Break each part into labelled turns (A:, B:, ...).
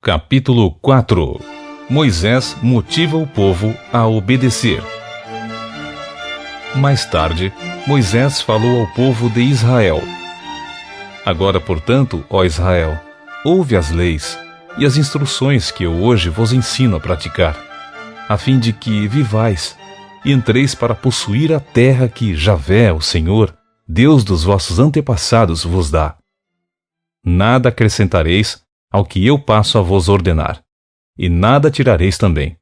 A: Capítulo 4. Moisés motiva o povo a obedecer. Mais tarde, Moisés falou ao povo de Israel: Agora, portanto, ó Israel, ouve as leis e as instruções que eu hoje vos ensino a praticar, a fim de que vivais e entreis para possuir a terra que Javé, o Senhor, Deus dos vossos antepassados, vos dá. Nada acrescentareis ao que eu passo a vos ordenar, e nada tirareis também.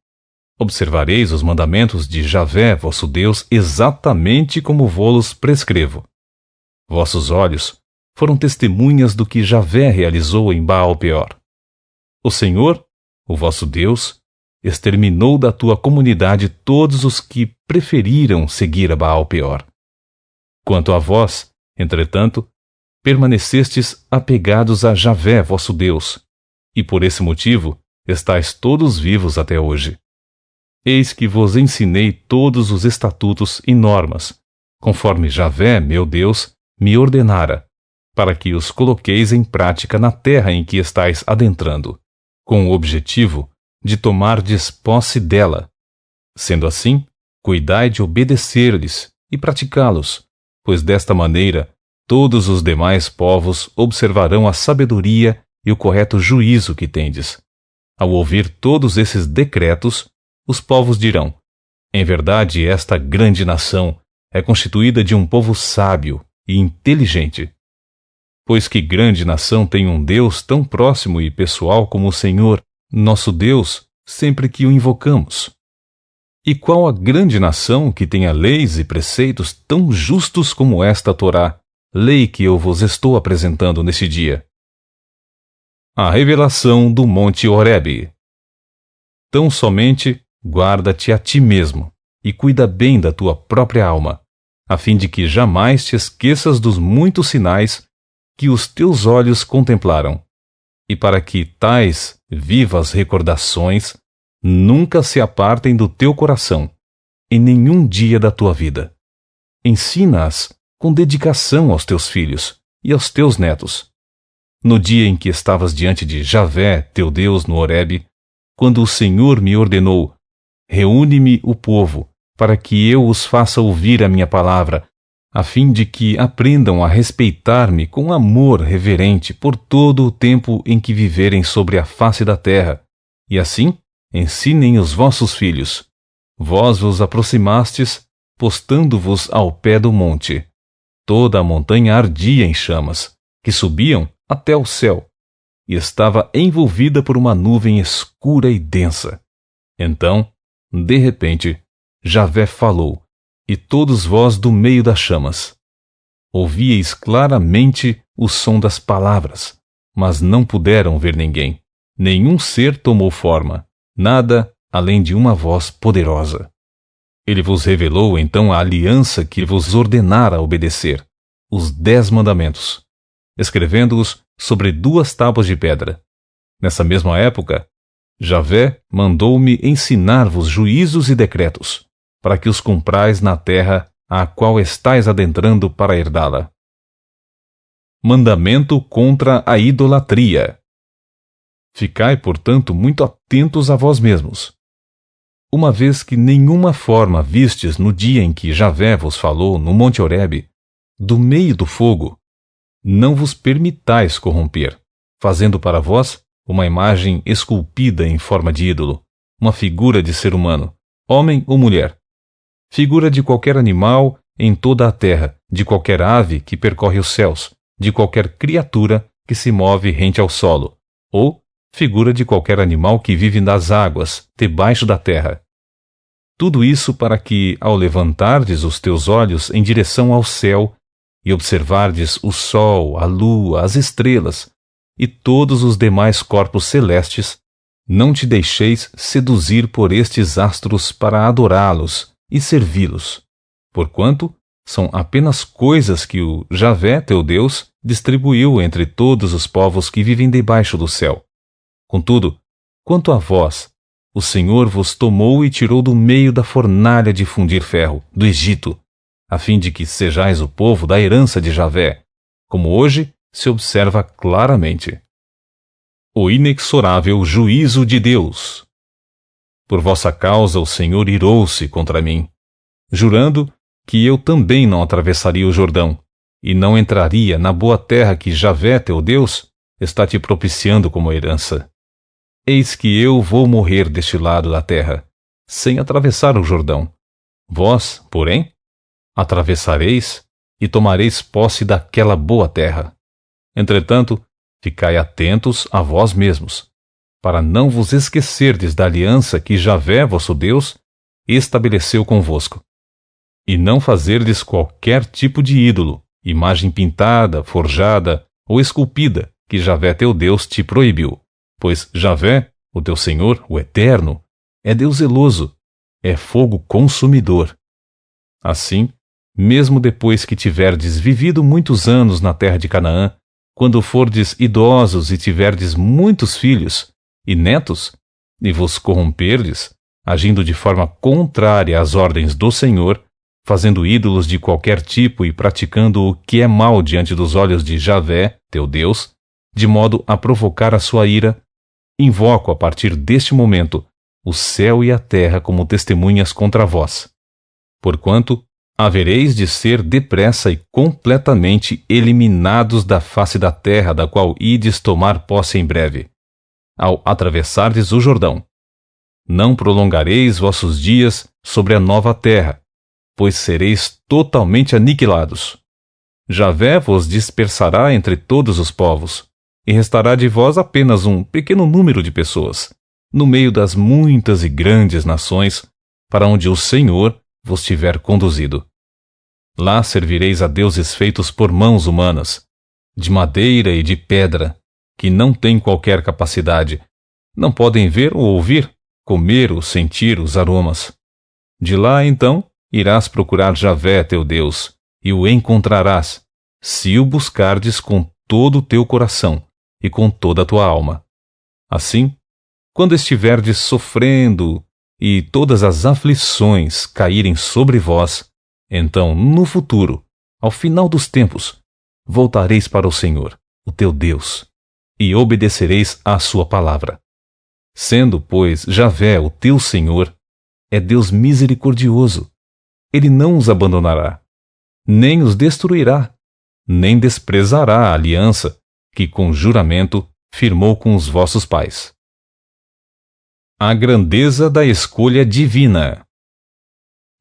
A: Observareis os mandamentos de Javé, vosso Deus, exatamente como vô-los prescrevo. Vossos olhos foram testemunhas do que Javé realizou em Baal-Peor. O Senhor, o vosso Deus, exterminou da tua comunidade todos os que preferiram seguir a Baal-Peor. Quanto a vós, entretanto, permanecestes apegados a Javé, vosso Deus, e por esse motivo estáis todos vivos até hoje. Eis que vos ensinei todos os estatutos e normas, conforme Javé, meu Deus, me ordenara, para que os coloqueis em prática na terra em que estáis adentrando, com o objetivo de tomardes posse dela. Sendo assim, cuidai de obedecer-lhes e praticá-los, pois desta maneira todos os demais povos observarão a sabedoria e o correto juízo que tendes. Ao ouvir todos esses decretos, os povos dirão: em verdade, esta grande nação é constituída de um povo sábio e inteligente. Pois que grande nação tem um Deus tão próximo e pessoal como o Senhor, nosso Deus, sempre que o invocamos. E qual a grande nação que tenha leis e preceitos tão justos como esta Torá, lei que eu vos estou apresentando neste dia? A revelação do Monte Horebe. Tão somente guarda-te a ti mesmo e cuida bem da tua própria alma, a fim de que jamais te esqueças dos muitos sinais que os teus olhos contemplaram, e para que tais vivas recordações nunca se apartem do teu coração, em nenhum dia da tua vida. Ensina-as com dedicação aos teus filhos e aos teus netos. No dia em que estavas diante de Javé, teu Deus, no Horebe, quando o Senhor me ordenou: reúne-me o povo, para que eu os faça ouvir a minha palavra, a fim de que aprendam a respeitar-me com amor reverente por todo o tempo em que viverem sobre a face da terra, e assim ensinem os vossos filhos. Vós vos aproximastes, postando-vos ao pé do monte. Toda a montanha ardia em chamas, que subiam até o céu, e estava envolvida por uma nuvem escura e densa. Então, de repente, Javé falou, e todos vós do meio das chamas ouvíeis claramente o som das palavras, mas não puderam ver ninguém. Nenhum ser tomou forma, nada além de uma voz poderosa. Ele vos revelou então a aliança que vos ordenara obedecer, os 10 mandamentos, escrevendo-os sobre 2 tábuas de pedra. Nessa mesma época, Javé mandou-me ensinar-vos juízos e decretos, para que os cumprais na terra a qual estais adentrando para herdá-la. Mandamento contra a idolatria. Ficai, portanto, muito atentos a vós mesmos. Uma vez que nenhuma forma vistes no dia em que Javé vos falou no Monte Horebe, do meio do fogo, não vos permitais corromper, fazendo para vós uma imagem esculpida em forma de ídolo, uma figura de ser humano, homem ou mulher, figura de qualquer animal em toda a terra, de qualquer ave que percorre os céus, de qualquer criatura que se move rente ao solo, ou figura de qualquer animal que vive nas águas, debaixo da terra. Tudo isso para que, ao levantardes os teus olhos em direção ao céu e observardes o sol, a lua, as estrelas e todos os demais corpos celestes, não te deixeis seduzir por estes astros para adorá-los e servi-los, porquanto são apenas coisas que o Javé, teu Deus, distribuiu entre todos os povos que vivem debaixo do céu. Contudo, quanto a vós, o Senhor vos tomou e tirou do meio da fornalha de fundir ferro, do Egito, a fim de que sejais o povo da herança de Javé, como hoje se observa claramente. o inexorável juízo de Deus. Por vossa causa o Senhor irou-se contra mim, jurando que eu também não atravessaria o Jordão, e não entraria na boa terra que Javé, teu Deus, está te propiciando como herança. Eis que eu vou morrer deste lado da terra, sem atravessar o Jordão. Vós, porém, atravessareis e tomareis posse daquela boa terra. Entretanto, ficai atentos a vós mesmos, para não vos esquecerdes da aliança que Javé, vosso Deus, estabeleceu convosco, e não fazerdes qualquer tipo de ídolo, imagem pintada, forjada ou esculpida, que Javé teu Deus te proibiu. Pois Javé, o teu Senhor, o Eterno, é Deus zeloso, é fogo consumidor. Assim, mesmo depois que tiverdes vivido muitos anos na terra de Canaã, quando fordes idosos e tiverdes muitos filhos e netos, e vos corromperdes, agindo de forma contrária às ordens do Senhor, fazendo ídolos de qualquer tipo e praticando o que é mal diante dos olhos de Javé, teu Deus, de modo a provocar a sua ira, invoco a partir deste momento o céu e a terra como testemunhas contra vós. Porquanto havereis de ser depressa e completamente eliminados da face da terra da qual ides tomar posse em breve, ao atravessardes o Jordão. Não prolongareis vossos dias sobre a nova terra, pois sereis totalmente aniquilados. Javé vos dispersará entre todos os povos, e restará de vós apenas um pequeno número de pessoas, no meio das muitas e grandes nações, para onde o Senhor vos tiver conduzido. Lá servireis a deuses feitos por mãos humanas, de madeira e de pedra, que não têm qualquer capacidade, não podem ver ou ouvir, comer ou sentir os aromas. De lá, então, irás procurar Javé, teu Deus, e o encontrarás, se o buscardes com todo o teu coração e com toda a tua alma. Assim, quando estiverdes sofrendo e todas as aflições caírem sobre vós, então, no futuro, ao final dos tempos, voltareis para o Senhor, o teu Deus, e obedecereis à sua palavra. Sendo, pois, Javé, o teu Senhor, é Deus misericordioso. Ele não os abandonará, nem os destruirá, nem desprezará a aliança que com juramento firmou com os vossos pais. A grandeza da escolha divina.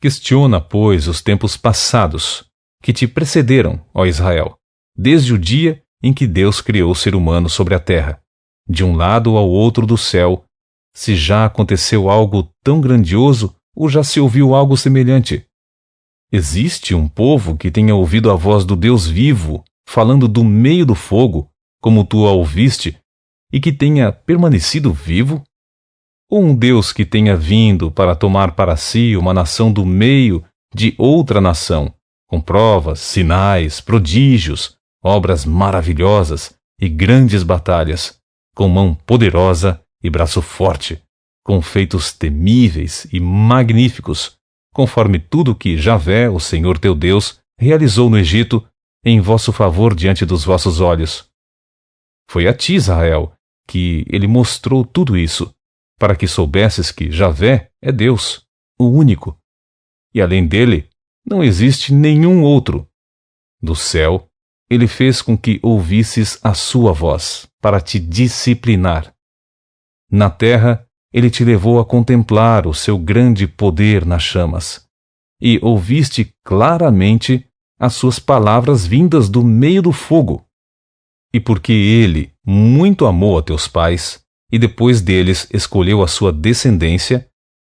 A: Questiona, pois, os tempos passados, que te precederam, ó Israel, desde o dia em que Deus criou o ser humano sobre a terra, de um lado ao outro do céu, se já aconteceu algo tão grandioso ou já se ouviu algo semelhante. Existe um povo que tenha ouvido a voz do Deus vivo, falando do meio do fogo, como tu a ouviste, e que tenha permanecido vivo? Ou um Deus que tenha vindo para tomar para si uma nação do meio de outra nação, com provas, sinais, prodígios, obras maravilhosas e grandes batalhas, com mão poderosa e braço forte, com feitos temíveis e magníficos, conforme tudo que Javé, o Senhor teu Deus, realizou no Egito, em vosso favor diante dos vossos olhos. Foi a ti, Israel, que ele mostrou tudo isso, para que soubesses que Javé é Deus, o único, e além dele não existe nenhum outro. Do céu, ele fez com que ouvisses a sua voz, para te disciplinar. Na terra, ele te levou a contemplar o seu grande poder nas chamas, e ouviste claramente as suas palavras vindas do meio do fogo. E porque ele muito amou a teus pais, e depois deles escolheu a sua descendência,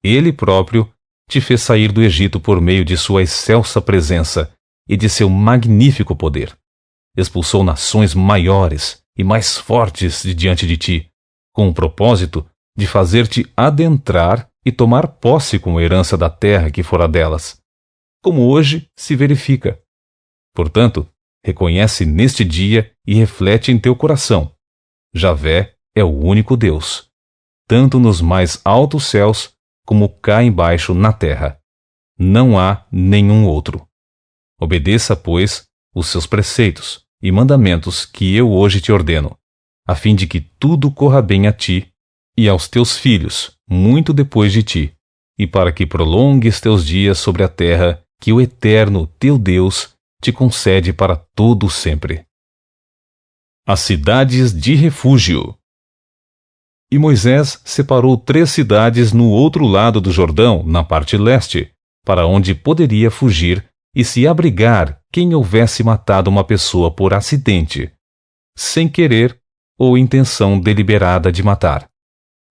A: ele próprio te fez sair do Egito por meio de sua excelsa presença e de seu magnífico poder. Expulsou nações maiores e mais fortes de diante de ti, com o propósito de fazer-te adentrar e tomar posse como herança da terra que fora delas, como hoje se verifica. Portanto, reconhece neste dia e reflete em teu coração: Javé é o único Deus, tanto nos mais altos céus como cá embaixo na terra. Não há nenhum outro. Obedeça, pois, os seus preceitos e mandamentos que eu hoje te ordeno, a fim de que tudo corra bem a ti e aos teus filhos, muito depois de ti, e para que prolongues teus dias sobre a terra que o Eterno, teu Deus, te concede para todo sempre. As cidades de refúgio. E Moisés separou 3 cidades no outro lado do Jordão, na parte leste, para onde poderia fugir e se abrigar quem houvesse matado uma pessoa por acidente, sem querer ou intenção deliberada de matar.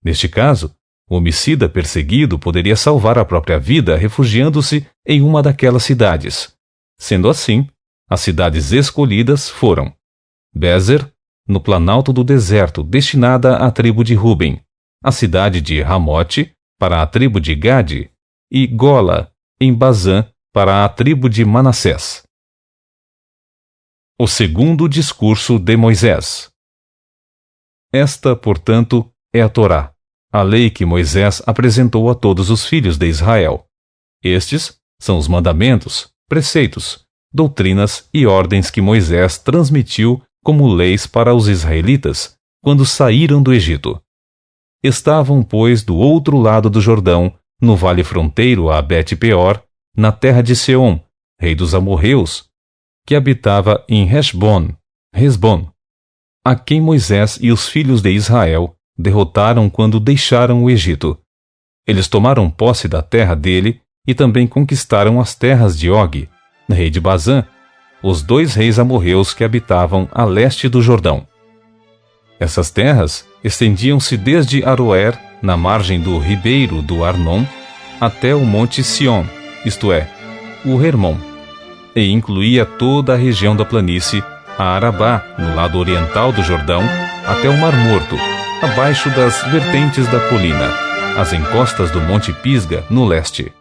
A: Neste caso, o homicida perseguido poderia salvar a própria vida refugiando-se em uma daquelas cidades. Sendo assim, as cidades escolhidas foram Bézer, no planalto do deserto, destinada à tribo de Ruben, a cidade de Ramote, para a tribo de Gade, e Gola, em Bazã, para a tribo de Manassés. O segundo discurso de Moisés. Esta, portanto, é a Torá, a lei que Moisés apresentou a todos os filhos de Israel. Estes são os mandamentos, preceitos, doutrinas e ordens que Moisés transmitiu como leis para os israelitas quando saíram do Egito. Estavam, pois, do outro lado do Jordão, no vale fronteiro a Bet-peor, na terra de Seom, rei dos amorreus, que habitava em Hesbon, a quem Moisés e os filhos de Israel derrotaram quando deixaram o Egito. Eles tomaram posse da terra dele e também conquistaram as terras de Og, rei de Bazã, os 2 reis amorreus que habitavam a leste do Jordão. Essas terras estendiam-se desde Aroer, na margem do ribeiro do Arnon, até o monte Sion, isto é, o Hermon, e incluía toda a região da planície, a Arabá, no lado oriental do Jordão, até o Mar Morto, abaixo das vertentes da colina, as encostas do Monte Pisga, no leste.